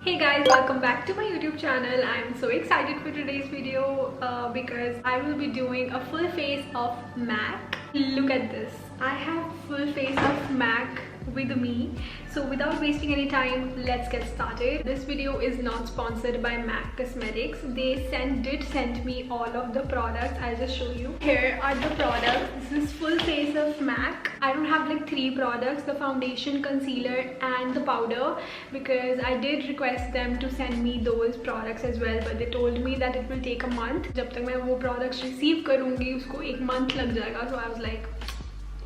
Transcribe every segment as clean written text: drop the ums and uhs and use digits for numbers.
Hey guys, welcome back to my YouTube channel. I'm so excited for today's video because I will be doing a full face of MAC. Look at this. I have full face of MAC with me. So without wasting any time, let's get started. This video is not sponsored by MAC Cosmetics. They did send me all of the products. I'll just show you. Here are the products. This is full face of MAC. I don't have like 3 products, the foundation, concealer and the powder, because I did request them to send me those products as well, but they told me that it will take a month. जब तक मैं वो products receive करूँगी उसको 1 month लग जाएगा. So I was like,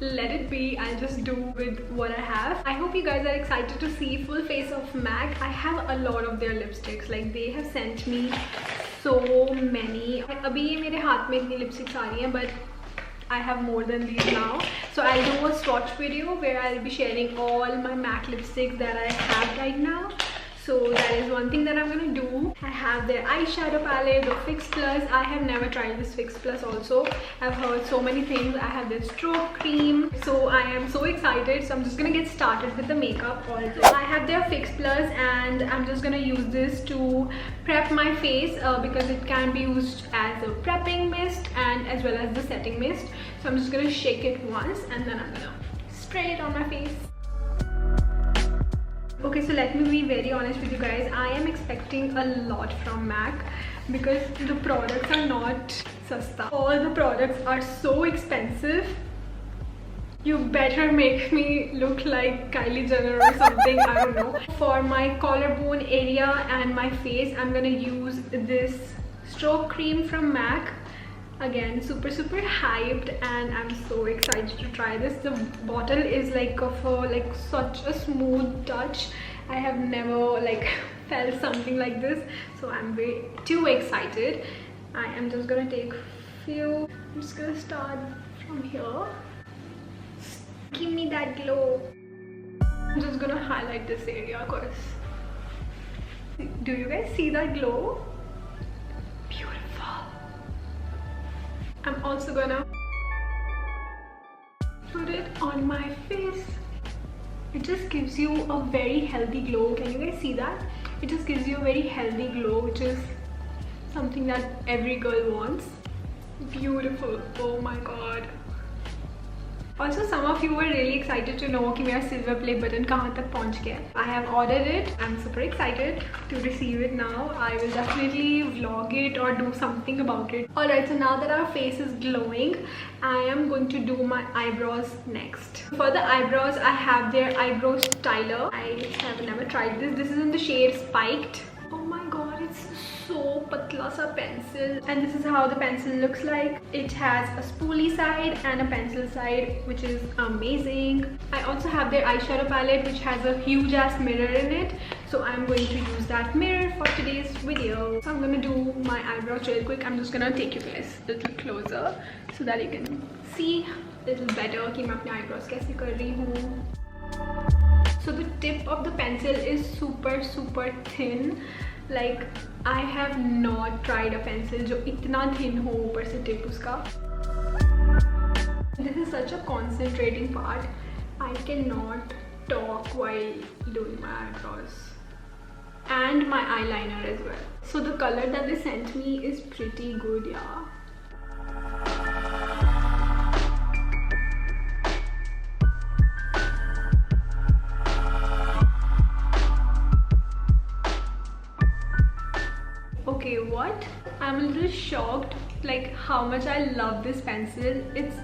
let it be, I'll just do with what I have. I hope you guys are excited to see full face of MAC. I have a lot of their lipsticks. Like they have sent me so many. अभी ये मेरे हाथ में इतनी lipsticks आ रही हैं, but I have more than these now. So I'll do a swatch video where I'll be sharing all my MAC lipsticks that I have right now. So that is one thing that I'm gonna do. I have their eyeshadow palette, the Fix Plus. I have never tried this Fix Plus also. I've heard so many things. I have this stroke cream. So I am so excited. So I'm just gonna get started with the makeup also. I have their Fix Plus and I'm just gonna use this to prep my face because it can be used as a prepping mist and as well as the setting mist. So I'm just gonna shake it once and then I'm gonna spray it on my face. Okay, so let me be very honest with you guys. I am expecting a lot from MAC because the products are not sasta. All the products are so expensive. You better make me look like Kylie Jenner or something. I don't know. For my collarbone area and my face, I'm gonna use this stroke cream from MAC. Again, super hyped, and I'm so excited to try this. The bottle is like such a smooth touch. I have never like felt something like this, so I'm way too excited. I am just gonna take few. I'm just gonna start from here. Give me that glow. I'm just gonna highlight this area, cause do you guys see that glow? I'm also gonna put it on my face. It just gives you a very healthy glow. Can you guys see that? It just gives you a very healthy glow, which is something that every girl wants. Beautiful. Oh my god. Also, some of you were really excited to know कि मेरा silver play button कहाँ तक पहुँच गया. I have ordered it. I'm super excited to receive it now. I will definitely vlog it or do something about it. Alright, so now that our face is glowing, I am going to do my eyebrows next. For the eyebrows, I have their eyebrow styler. I have never tried this. This is in the shade Spiked. Oh my god, it's so patla sa pencil, and this is how the pencil looks like. It has a spoolie side and a pencil side, which is amazing. I also have their eyeshadow palette, which has a huge ass mirror in it, so I'm going to use that mirror for today's video. So I'm gonna do my eyebrows real quick. I'm just gonna take you guys a little closer so that you can see a little better कि मैं अपने eyebrows कैसे कर रही हूँ. So the tip of the pencil is super thin. Like I have not tried a pencil जो इतना thin हो ऊपर से tip उसका. This is such a concentrating part. I cannot talk while doing my eyebrows and my eyeliner as well. So the color that they sent me is pretty good, yeah. Okay, what? I'm a little shocked like how much I love this pencil. It's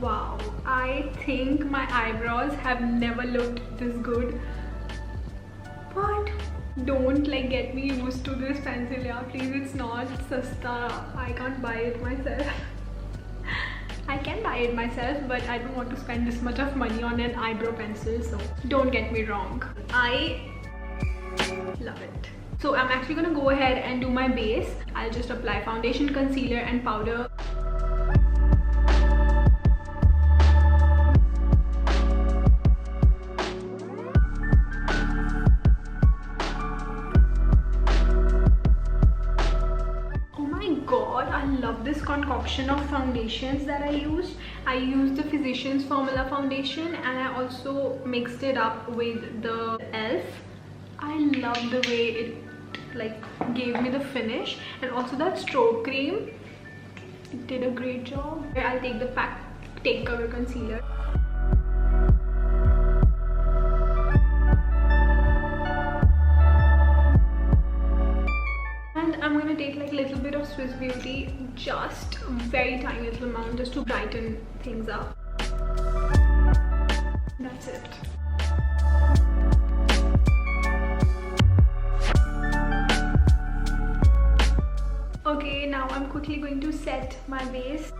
wow. I think my eyebrows have never looked this good. But don't like get me used to this pencil, yeah, please. It's not sasta. I can't buy it myself. I can buy it myself, but I don't want to spend this much of money on an eyebrow pencil, so don't get me wrong. I love it. So I'm actually gonna go ahead and do my base. I'll just apply foundation, concealer and powder. Oh my god, I love this concoction of foundations that I used. I used the Physicians Formula foundation and I also mixed it up with the e.l.f. I love the way it like gave me the finish, and also that stroke cream, it did a great job. I'll take the Take Cover concealer. And I'm gonna take like a little bit of Swiss Beauty, just a very tiny little amount, just to brighten things up. That's it. Okay, now I'm quickly going to set my base.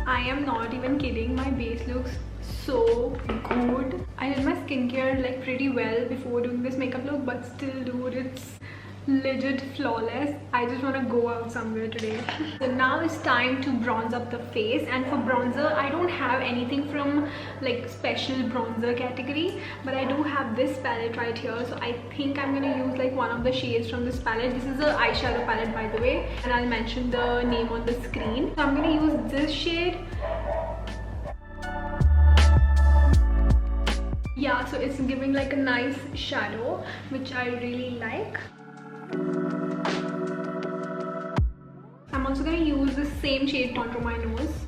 I am not even kidding, my base looks so good. I did my skincare like pretty well before doing this makeup look, but still dude, it's legit flawless. I just want to go out somewhere today. So now it's time to bronze up the face, and for bronzer I don't have anything from like special bronzer category, but I do have this palette right here. So I think I'm gonna use like one of the shades from this palette. This is an eyeshadow palette, by the way, and I'll mention the name on the screen. So I'm gonna use this shade. Yeah, so it's giving like a nice shadow, which I really like. I'm also going to use the same shade contour my nose,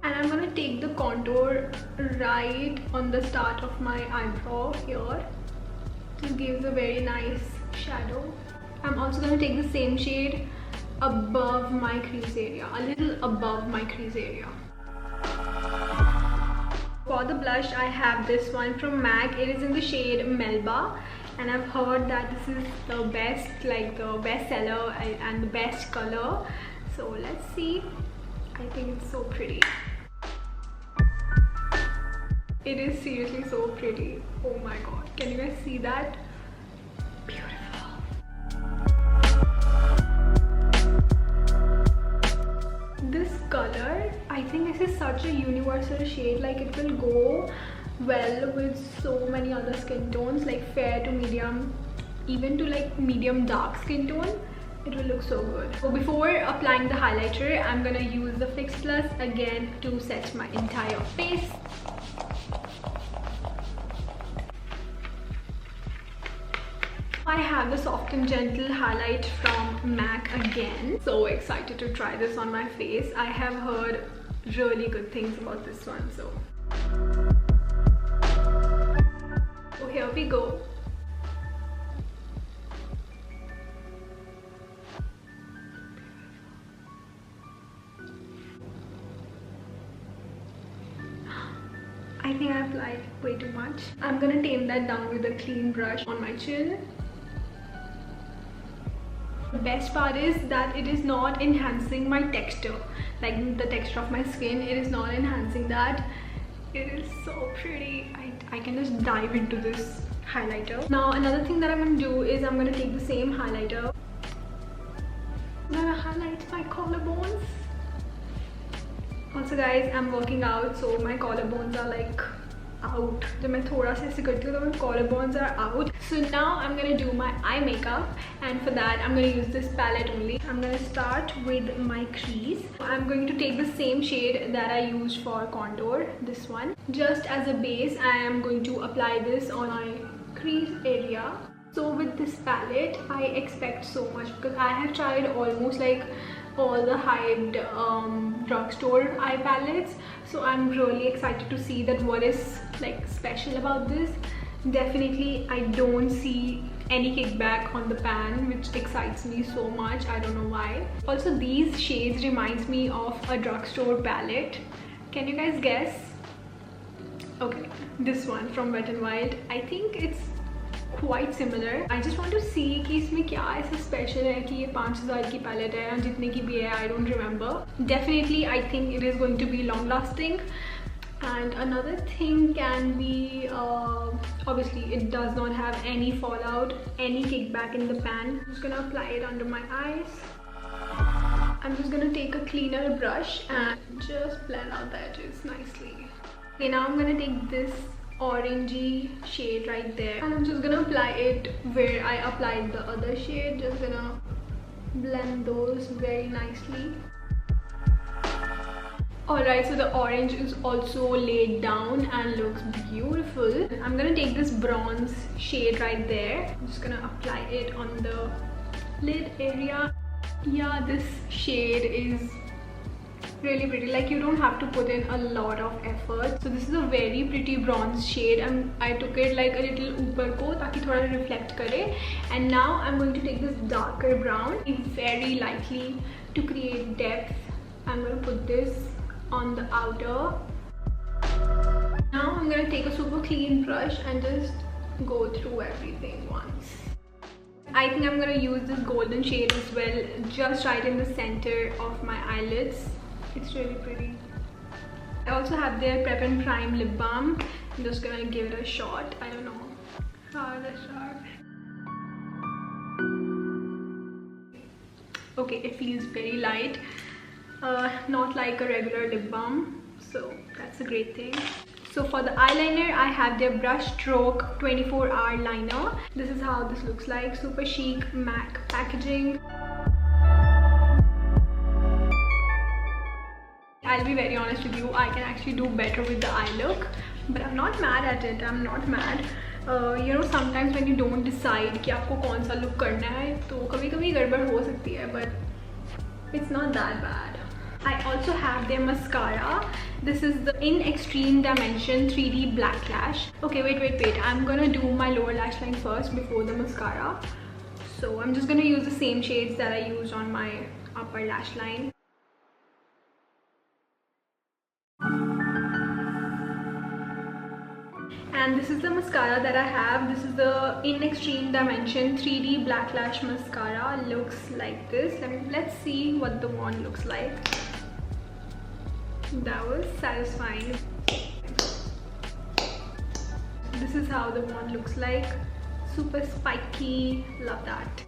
and I'm going to take the contour right on the start of my eyebrow here. This gives a very nice shadow. I'm also going to take the same shade above my crease area, a little above my crease area. For the blush, I have this one from MAC. It is in the shade Melba, and I've heard that this is the best, like the best seller and the best color. So let's see. I think it's so pretty. It is seriously so pretty. Oh my god, can you guys see that? Beautiful. This color, I think this is such a universal shade. Like it will go well with so many other skin tones, like fair to medium, even to like medium dark skin tone. It will look so good. So before applying the highlighter, I'm gonna use the Fix Plus again to set my entire face. I have the Soft and Gentle highlight from MAC again. So excited to try this on my face. I have heard really good things about this one. So here we go. I think I applied way too much. I'm gonna tame that down with a clean brush on my chin. The best part is that it is not enhancing my texture, like the texture of my skin. It is not enhancing that. It is so pretty. I can just dive into this highlighter. Now another thing that I'm going to do is I'm going to take the same highlighter. I'm going to highlight my collarbones. Also guys, I'm working out, so my collarbones are like out. जब मैं थोड़ा सा ऐसे करती हूँ तो my collarbones are out. So now I'm gonna do my eye makeup, and for that I'm gonna use this palette only. I'm gonna start with my crease. I'm going to take the same shade that I used for contour, this one. Just as a base, I am going to apply this on my crease area. So with this palette, I expect so much because I have tried almost like all the hyped drugstore eye palettes. So I'm really excited to see that what is like special about this. Definitely I don't see any kickback on the pan, which excites me so much. I don't know why. Also these shades reminds me of a drugstore palette. Can you guys guess? Okay, this one from Wet n Wild. I think it's quite similar. I just want to see कि इसमें क्या ऐसा special है कि ये 5000 की palette है या जितने की भी है, I don't remember. Definitely I think it is going to be long lasting. And another thing can be obviously it does not have any fallout, any kickback in the pan. I'm just gonna apply it under my eyes. I'm just gonna take a cleaner brush and just blend out the edges nicely. Okay, now I'm gonna take this orangey shade right there, and I'm just gonna apply it where I applied the other shade. Just gonna blend those very nicely. Alright, so the orange is also laid down and looks beautiful. I'm gonna take this bronze shade right there. I'm just gonna apply it on the lid area. Yeah, this shade is really pretty. Like, you don't have to put in a lot of effort. So this is a very pretty bronze shade, and I took it like a little upar ko taki thoda reflect kare. And now I'm going to take this darker brown very lightly to create depth. I'm going to put this on the outer. Now I'm going to take a super clean brush and just go through everything once. I think I'm going to use this golden shade as well, just right in the center of my eyelids. It's really pretty. I also have their Prep and Prime lip balm. I'm just gonna give it a shot. I don't know how to start. Okay, it feels very light, not like a regular lip balm, so that's a great thing. So for the eyeliner, I have their Brush Stroke 24-hour liner. This is how this looks like. Super chic MAC packaging. I'll be very honest with you, I can actually do better with the eye look, but I'm not mad at it. I'm not mad. You know, sometimes when you don't decide कि आपको कौन सा look करना है, तो कभी-कभी गड़बड़ हो सकती है, but it's not that bad. I also have their mascara. This is the In Extreme Dimension 3D Black Lash. Okay, wait. I'm gonna do my lower lash line first before the mascara. So I'm just gonna use the same shades that I used on my upper lash line. And this is the mascara that I have. This is the In Extreme Dimension 3D Black Lash Mascara. Looks like this. Let's see what the wand looks like. That was satisfying. This is how the wand looks like. Super spiky. Love that.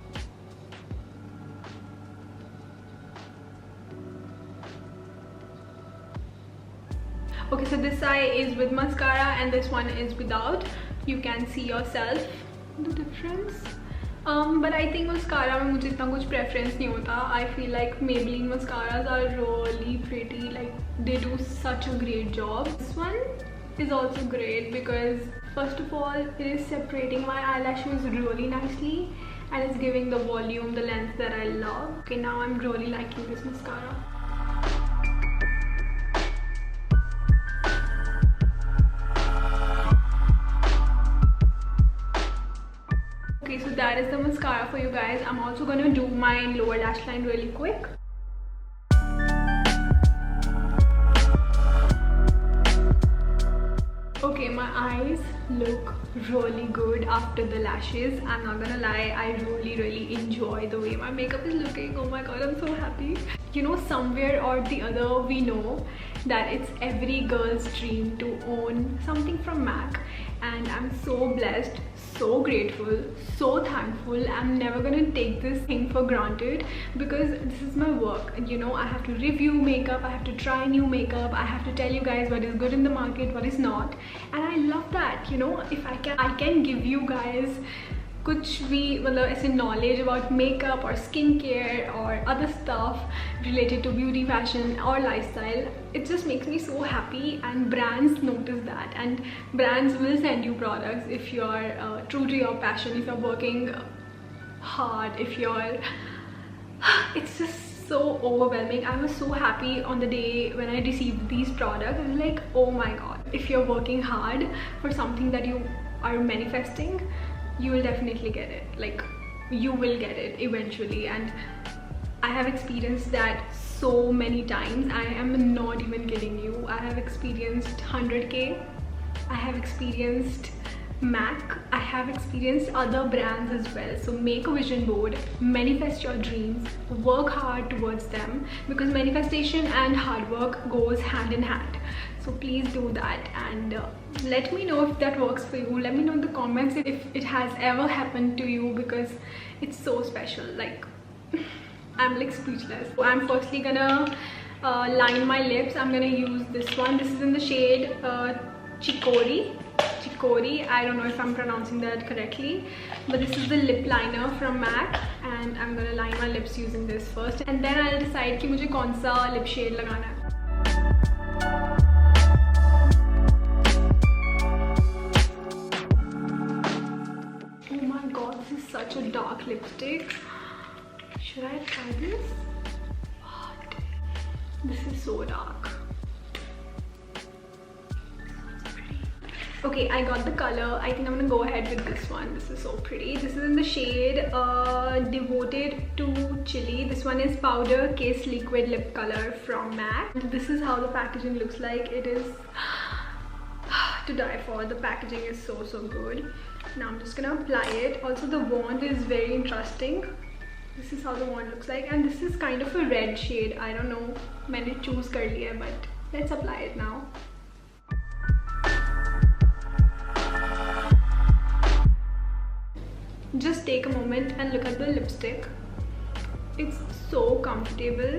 Okay, so this eye is with mascara and this one is without. You can see yourself the difference. But I think mascara में मुझे इतना कुछ preference नहीं होता. I feel like Maybelline mascaras are really pretty. Like, they do such a great job. This one is also great because first of all, it is separating my eyelashes really nicely and it's giving the volume, the length that I love. Okay, now I'm really liking this mascara. Okay, so that is the mascara for you guys. I'm also gonna do my lower lash line really quick. Okay, my eyes look really good after the lashes. I'm not gonna lie, I really enjoy the way my makeup is looking. Oh my god, I'm so happy. You know, somewhere or the other we know that it's every girl's dream to own something from MAC, and I'm so blessed, so grateful, so thankful. I'm never gonna take this thing for granted because this is my work. You know, I have to review makeup, I have to try new makeup, I have to tell you guys what is good in the market, what is not, and I love that. You know, if I can give you guys कुछ भी मतलब ऐसे knowledge about makeup or skincare or other stuff related to beauty, fashion or lifestyle, it just makes me so happy, and brands notice that, and brands will send you products if you are true to your passion, if you're working hard, if you're it's just so overwhelming. I was so happy on the day when I received these products. I was like, oh my god, if you're working hard for something that you are manifesting, you will definitely get it. Like, you will get it eventually, and I have experienced that so many times. I am not even kidding you. I have experienced 100k, I have experienced MAC, I have experienced other brands as well. So make a vision board, manifest your dreams, work hard towards them, because manifestation and hard work goes hand in hand. So please do that, and let me know if that works for you. Let me know in the comments if it has ever happened to you, because it's so special. Like, I'm like speechless. So I'm firstly gonna line my lips. I'm gonna use this one. This is in the shade Chicory. I don't know if I'm pronouncing that correctly, but this is the lip liner from MAC, and I'm gonna line my lips using this first, and then I'll decide कि मुझे कौन सा lip shade लगाना है. god, this is such a dark lipstick. Should I try this? What? This is so dark. Okay, I got the color. I think I'm gonna go ahead with this one. This is so pretty. This is in the shade Devoted to Chili. This one is Powder Kiss Liquid Lip Color from MAC. This is how the packaging looks like. It is to die for. The packaging is so good. Now I'm just gonna apply it. Also, the wand is very interesting. This is how the wand looks like, and this is kind of a red shade. I don't know, मैंने choose कर लिया, but let's apply it now. Just take a moment and look at the lipstick. It's so comfortable.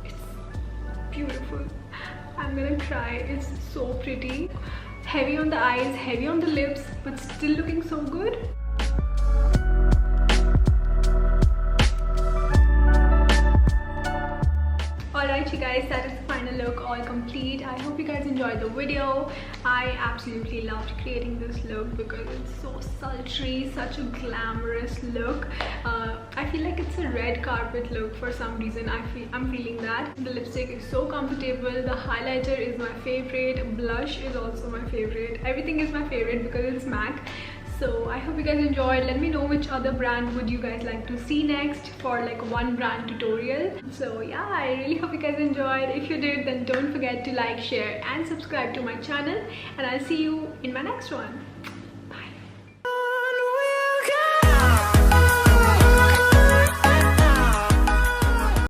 It's beautiful. I'm gonna try. It's so pretty. Heavy on the eyes, heavy on the lips, but still looking so good. Alright you guys, that is the final look, all complete. I hope you guys enjoyed the video. I absolutely loved creating this look because it's so sultry, such a glamorous look. I feel like it's a red carpet look for some reason. I'm feeling that. The lipstick is so comfortable. The highlighter is my favorite. Blush is also my favorite. Everything is my favorite because it's MAC. So I hope you guys enjoyed. Let me know which other brand would you guys like to see next for like one brand tutorial. So yeah, I really hope you guys enjoyed. If you did, then don't forget to like, share and subscribe to my channel, and I'll see you in my next one.